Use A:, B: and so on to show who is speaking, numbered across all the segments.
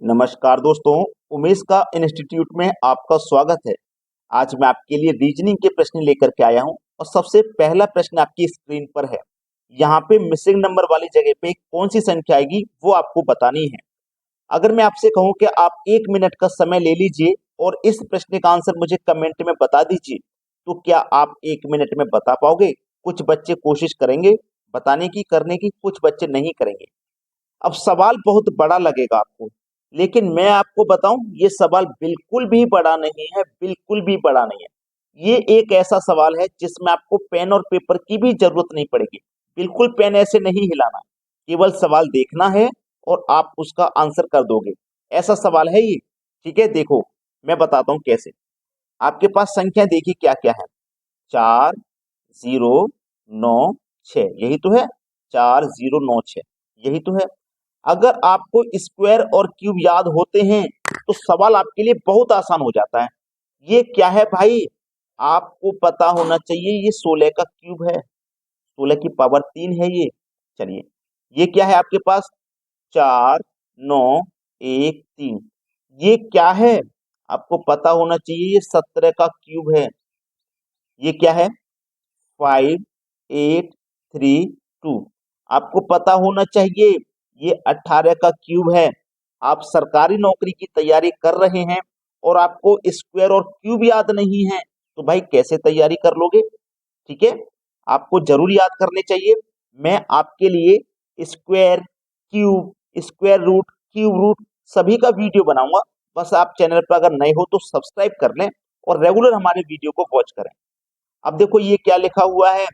A: नमस्कार दोस्तों, उमेश का इंस्टीट्यूट में आपका स्वागत है। आज मैं आपके लिए रीजनिंग के प्रश्न लेकर के आया हूं और सबसे पहला प्रश्न आपकी स्क्रीन पर है। यहाँ पे मिसिंग नंबर वाली जगह पे कौन सी संख्या आएगी वो आपको बतानी है। अगर मैं आपसे कहूं कि आप 1 मिनट का समय ले लीजिए और इस प्रश्न का आंसर मुझे कमेंट में बता दीजिए, तो क्या आप 1 मिनट में बता पाओगे? कुछ बच्चे कोशिश करेंगे बताने की, करने की, कुछ बच्चे नहीं करेंगे। अब सवाल बहुत बड़ा लगेगा आपको, लेकिन मैं आपको बताऊं ये सवाल बिल्कुल भी बड़ा नहीं है, बिल्कुल भी बड़ा नहीं है। ये एक ऐसा सवाल है जिसमें आपको पेन और पेपर की भी जरूरत नहीं पड़ेगी। बिल्कुल पेन ऐसे नहीं हिलाना, केवल सवाल देखना है और आप उसका आंसर कर दोगे। ऐसा सवाल है ये। ठीक है, देखो मैं बताता हूं कैसे। आपके पास संख्या देखिए क्या क्या है। 4096, यही तो है। 4096, यही तो है। अगर आपको स्क्वायर और क्यूब याद होते हैं तो सवाल आपके लिए बहुत आसान हो जाता है। ये क्या है भाई? आपको पता होना चाहिए, ये 16 का क्यूब है। 16 की पावर 3 है ये। चलिए, ये क्या है आपके पास? 4913। ये क्या है? आपको पता होना चाहिए, ये 17 का क्यूब है। ये क्या है? 5832। आपको पता होना चाहिए, ये 18 का क्यूब है। आप सरकारी नौकरी की तैयारी कर रहे हैं और आपको स्क्वायर और क्यूब याद नहीं है, तो भाई कैसे तैयारी कर लोगे? ठीक है, आपको जरूर याद करने चाहिए। मैं आपके लिए square, cube, square root, cube root सभी का वीडियो बनाऊंगा। बस आप चैनल पर अगर नए हो तो सब्सक्राइब कर लें और रेगुलर हमारे वीडियो को वॉच करें। अब देखो ये क्या लिखा हुआ है,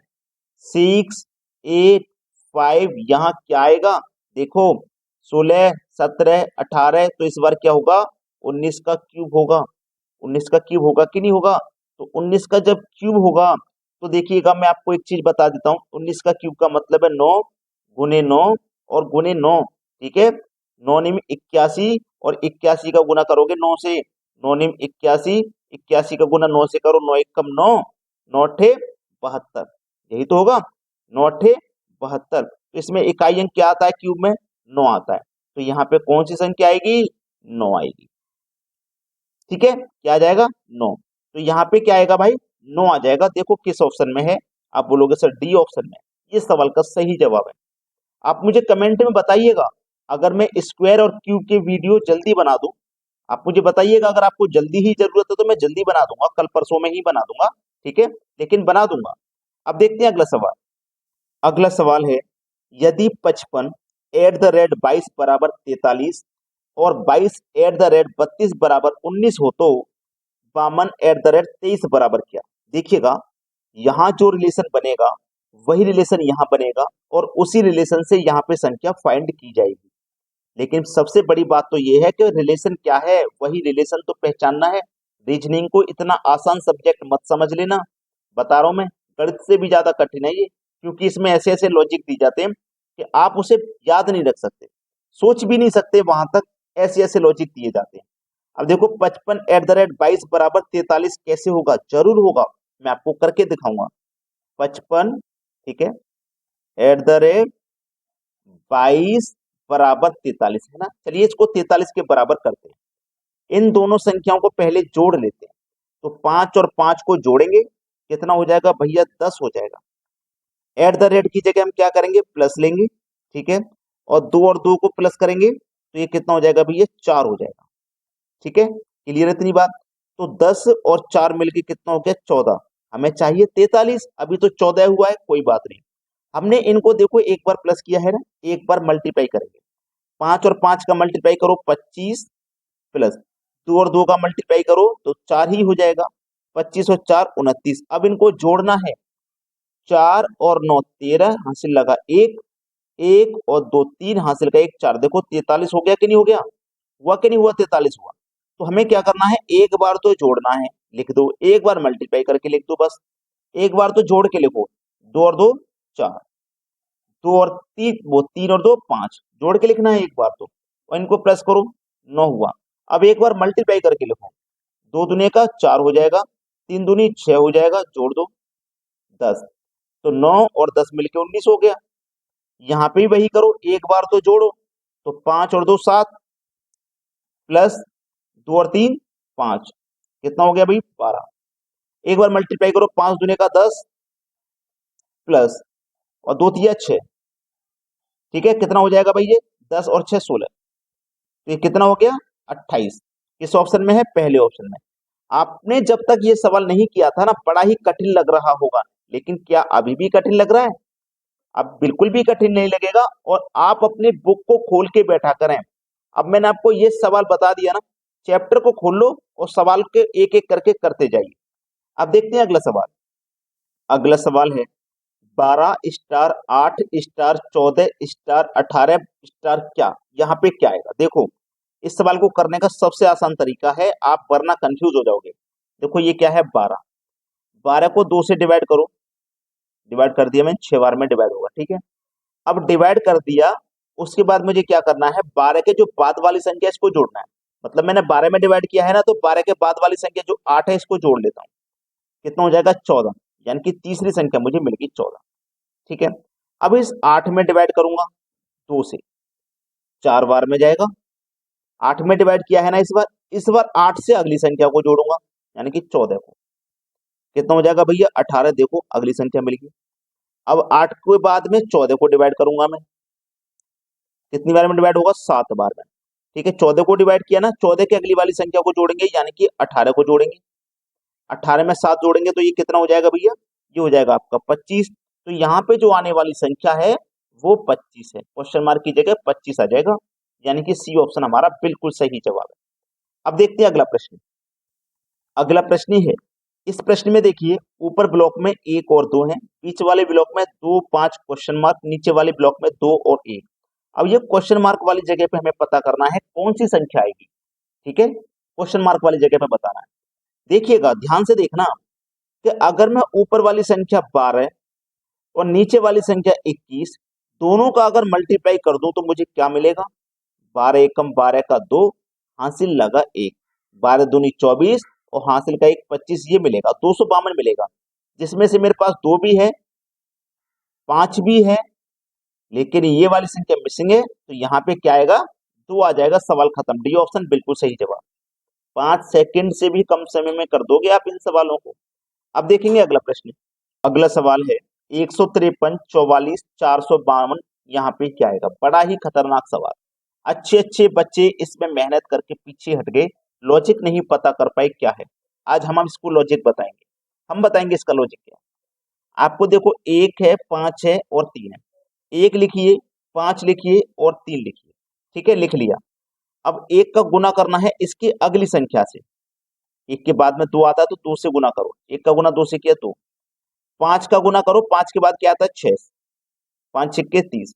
A: 685। यहाँ क्या आएगा? देखो, 16 17 18, तो इस बार क्या होगा? 19 का क्यूब होगा। 19 का क्यूब होगा कि नहीं होगा? तो 19 का जब क्यूब होगा तो देखिएगा, मैं आपको एक चीज बता देता हूँ। 19 का क्यूब का मतलब है 9 × 9 और ×9। ठीक है, 9 × 9 = 81 और 81 का गुना करोगे 9 से। 9 × 9 = 81, 81 का गुना 9 से करो, 9 × 1 = 9, 9 × 8 = 72, यही तो होगा। 9 × 8 = 72। तो इसमें इकाई अंक क्या आता है? क्यूब में 9 आता है। तो यहाँ पे कौन सी संख्या आएगी? 9 आएगी। ठीक है, क्या आ जाएगा? 9। तो यहाँ पे क्या आएगा भाई? 9 आ जाएगा। देखो किस ऑप्शन में है। आप बोलोगे सर डी ऑप्शन में। ये सवाल का सही जवाब है। आप मुझे कमेंट में बताइएगा, अगर मैं स्क्वायर और क्यूब के वीडियो जल्दी बना दूं। आप मुझे बताइएगा, अगर आपको जल्दी ही जरूरत है तो मैं जल्दी बना दूंगा, कल परसों में ही बना दूंगा। ठीक है, लेकिन बना दूंगा। अब देखते हैं अगला सवाल। अगला सवाल है, यदि 55 @ 22 = 43 और 22 @ 32 = 19 हो तो 52 @ 23 बराबर क्या? देखिएगा, यहाँ जो रिलेशन बनेगा वही रिलेशन यहाँ बनेगा और उसी रिलेशन से यहाँ पे संख्या फाइंड की जाएगी। लेकिन सबसे बड़ी बात तो ये है कि रिलेशन क्या है, वही रिलेशन तो पहचानना है। रीजनिंग को इतना आसान सब्जेक्ट मत समझ लेना। बता रहा हूं मैं, गणित से भी ज्यादा कठिन है ये, क्योंकि इसमें ऐसे ऐसे लॉजिक दी जाते हैं कि आप उसे याद नहीं रख सकते, सोच भी नहीं सकते वहां तक। ऐसे ऐसे लॉजिक दिए जाते हैं। अब देखो, 55 @ 22 = 43 कैसे होगा? जरूर होगा, मैं आपको करके दिखाऊंगा। 55, ठीक है, @22 = 43 है ना। चलिए इसको 43 के बराबर करते हैं। इन दोनों संख्याओं को पहले जोड़ लेते हैं। तो 5 और 5 को जोड़ेंगे, कितना हो जाएगा भैया? 10 हो जाएगा। एट द रेट की जगह हम क्या करेंगे? प्लस लेंगे। ठीक है, और 2 को प्लस करेंगे तो ये कितना हो जाएगा भैया? 4 हो जाएगा। ठीक है, क्लियर है इतनी बात? तो 10 और 4 मिलके कितना हो गया? 14। हमें चाहिए 43, अभी तो 14 हुआ है, कोई बात नहीं। हमने इनको देखो एक बार प्लस किया है ना, एक बार मल्टीप्लाई करेंगे। 5 और 5 का मल्टीप्लाई करो 25, प्लस 2 और 2 का मल्टीप्लाई करो तो 4 ही हो जाएगा। 25 और 4 29। अब इनको जोड़ना है। 4 और 9 13, हासिल लगा 1, 1 और 2 3, हासिल का 1 4। देखो 43 हो गया कि नहीं हो गया? हुआ कि नहीं हुआ? 43 हुआ। तो हमें क्या करना है? एक बार तो जोड़ना है, लिख दो। एक बार मल्टीप्लाई करके लिख दो बस। एक बार तो जोड़ के लिखो, 2 और 2 4, 2 और 3, वो 3 और 2 5, जोड़ के लिखना है एक बार तो। और इनको प्लस करो, 9 हुआ। अब एक बार मल्टीप्लाई करके लिखो, 2 दूनी का 4 हो जाएगा, 3 दूनी 6 हो जाएगा, जोड़ दो 10। तो 9 और 10 मिलके 19 हो गया। यहाँ पे भी वही करो, एक बार तो जोड़ो, तो 5 और 2 7, प्लस 2 और 3 5, कितना हो गया भाई 12। एक बार मल्टीप्लाई करो, 5 दूने का 10 प्लस और 2 तिया 6, ठीक है, कितना हो जाएगा भाई ये 10 और 6 16, तो ये कितना हो गया 28। किस ऑप्शन में है, पहले ऑप्शन में। आपने जब तक ये सवाल नहीं किया था ना, बड़ा ही कठिन लग रहा होगा, लेकिन क्या अभी भी कठिन लग रहा है? अब बिल्कुल भी कठिन नहीं लगेगा, और आप अपनी बुक को खोल के बैठा करें। अब मैंने आपको ये सवाल बता दिया ना, चैप्टर को खोल लो और सवाल के एक एक करके करते जाइए। अब देखते हैं अगला सवाल। अगला सवाल है 12 स्टार 8 स्टार 14 स्टार 18 स्टार क्या, यहाँ पे क्या आएगा? देखो, इस सवाल को करने का सबसे आसान तरीका है, आप वरना कंफ्यूज हो जाओगे। देखो ये क्या है 12, 12 को 2 से डिवाइड करो, डिवाइड कर दिया मैंने, 6 बार में डिवाइड होगा, ठीक है। अब डिवाइड कर दिया, उसके बाद मुझे क्या करना है, 12 के जो बाद वाली संख्या है इसको जोड़ना है। मतलब मैंने 12 में डिवाइड किया है ना, तो 12 के बाद वाली संख्या जो 8 है इसको जोड़ लेता हूँ, कितना हो जाएगा 14, यानी कि तीसरी संख्या मुझे मिल गई 14, ठीक है। अब इस 8 में डिवाइड करूंगा 2 से, 4 बार में जाएगा। 8 में डिवाइड किया है ना इस बार 8 से अगली संख्या को जोड़ूंगा, यानी कि 14 को, कितना हो जाएगा भैया 18। देखो अगली संख्या मिल गई। अब 8 के बाद में 14 को डिवाइड करूंगा मैं, कितनी बार में डिवाइड होगा 7 बार में, ठीक है। 14 को डिवाइड किया ना, 14 के अगली वाली संख्या को जोड़ेंगे, यानी कि 18 को जोड़ेंगे। 18 में 7 जोड़ेंगे तो ये कितना हो जाएगा भैया, ये हो जाएगा आपका 25। तो यहाँ पे जो आने वाली संख्या है वो 25 है, क्वेश्चन मार्क की जगह 25 आ जाएगा, यानी कि सी ऑप्शन हमारा बिल्कुल सही जवाब है। अब देखते हैं अगला प्रश्न। अगला प्रश्न है, इस प्रश्न में देखिए, ऊपर ब्लॉक में 1 और 2 है, बीच वाले ब्लॉक में 2 5 क्वेश्चन मार्क, नीचे वाले ब्लॉक में 2 और 1। अब ये क्वेश्चन मार्क वाली जगह पे हमें पता करना है कौन सी संख्या आएगी, ठीक है। क्वेश्चन मार्क वाली जगह पे बताना है। देखिएगा ध्यान से देखना कि अगर मैं ऊपर वाली संख्या 12 और नीचे वाली संख्या 21, दोनों का अगर मल्टीप्लाई कर दूं तो मुझे क्या मिलेगा, 12 एकम 12 का 2, हासिल लगा 1, 12 दूनी 24 और हासिल का 1 25, ये मिलेगा 252 मिलेगा, जिसमें से मेरे पास 2 भी है 5 भी है, लेकिन ये वाली संख्या मिसिंग है, तो यहाँ पे क्या आएगा 2 आ जाएगा, सवाल खत्म। डी ऑप्शन बिल्कुल सही जवाब। 5 सेकंड से भी कम समय में कर दोगे आप इन सवालों को। अब देखेंगे अगला प्रश्न। अगला सवाल है 153 44 452, यहाँ पे क्या आएगा? बड़ा ही खतरनाक सवाल, अच्छे अच्छे बच्चे इसमें मेहनत करके पीछे हट गए, लॉजिक नहीं पता कर पाए क्या है। आज हम इसको लॉजिक बताएंगे, हम बताएंगे इसका लॉजिक क्या है। आपको देखो 1 है 5 है और 3 है, 1 लिखिए 5 लिखिए और 3 लिखिए, ठीक है, लिख लिया। अब 1 का गुना करना है इसकी अगली संख्या से, 1 के बाद में 2 आता है तो 2 से गुना करो, 1 का गुना 2 से किया तो 5 का गुना करो, 5 के बाद क्या आता है 6, 5 छक्के 30,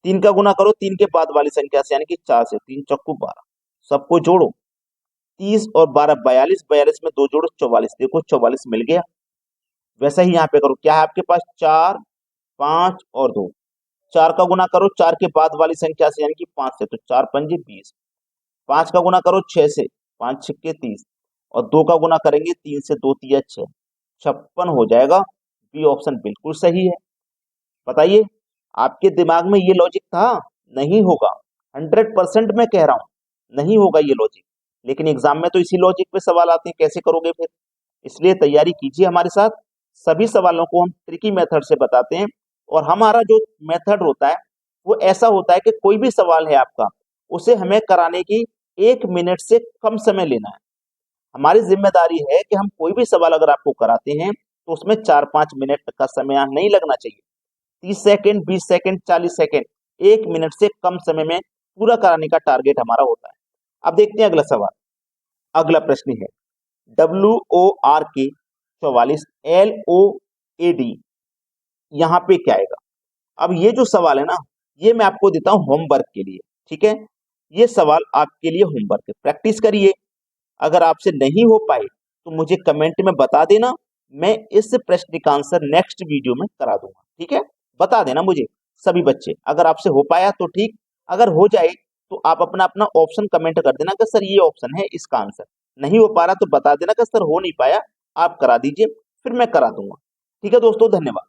A: 3 का गुना करो 3 के बाद वाली संख्या से, यानी कि 4 से, 3 चक्कू 12, सबको जोड़ो, 30 और 12 42, 42 में 2 जोड़ो 44, देखो 44 मिल गया। वैसा ही यहाँ पे करो, क्या है आपके पास 4 5 और 2, 4 का गुना करो 4 के बाद वाली संख्या से, यानी कि 5 से, तो 4 पंजे 20, 5 का गुना करो 6 से, 5 छक्के 30, और 2 का गुना करेंगे 3 से, 2 तिया 6, 56 हो जाएगा। बी ऑप्शन बिल्कुल सही है। बताइए आपके दिमाग में ये लॉजिक था? नहीं होगा, 100% मैं कह रहा हूं नहीं होगा ये लॉजिक, लेकिन एग्जाम में तो इसी लॉजिक पे सवाल आते हैं, कैसे करोगे फिर? इसलिए तैयारी कीजिए हमारे साथ, सभी सवालों को हम ट्रिकी मेथड से बताते हैं, और हमारा जो मेथड होता है वो ऐसा होता है कि कोई भी सवाल है आपका, उसे हमें कराने की 1 मिनट से कम समय लेना है। हमारी जिम्मेदारी है कि हम कोई भी सवाल अगर आपको कराते हैं तो उसमें 4-5 मिनट का समय नहीं लगना चाहिए। 30 सेकंड 20 सेकंड 40 सेकंड, 1 मिनट से कम समय में पूरा कराने का टारगेट हमारा होता है। अब देखते हैं अगला सवाल। अगला प्रश्न है WORK 44 LOAD, यहाँ पे क्या आएगा? अब ये जो सवाल है ना, ये मैं आपको देता हूं होमवर्क के लिए, ठीक है। ये सवाल आपके लिए होमवर्क है, प्रैक्टिस करिए। अगर आपसे नहीं हो पाए तो मुझे कमेंट में बता देना, मैं इस प्रश्न का आंसर नेक्स्ट वीडियो में करा दूंगा, ठीक है। बता देना मुझे सभी बच्चे, अगर आपसे हो पाया तो ठीक, अगर हो जाए तो आप अपना अपना ऑप्शन कमेंट कर देना कि सर ये ऑप्शन है इसका आंसर। नहीं हो पा रहा तो बता देना कि सर हो नहीं पाया, आप करा दीजिए, फिर मैं करा दूंगा। ठीक है दोस्तों, धन्यवाद।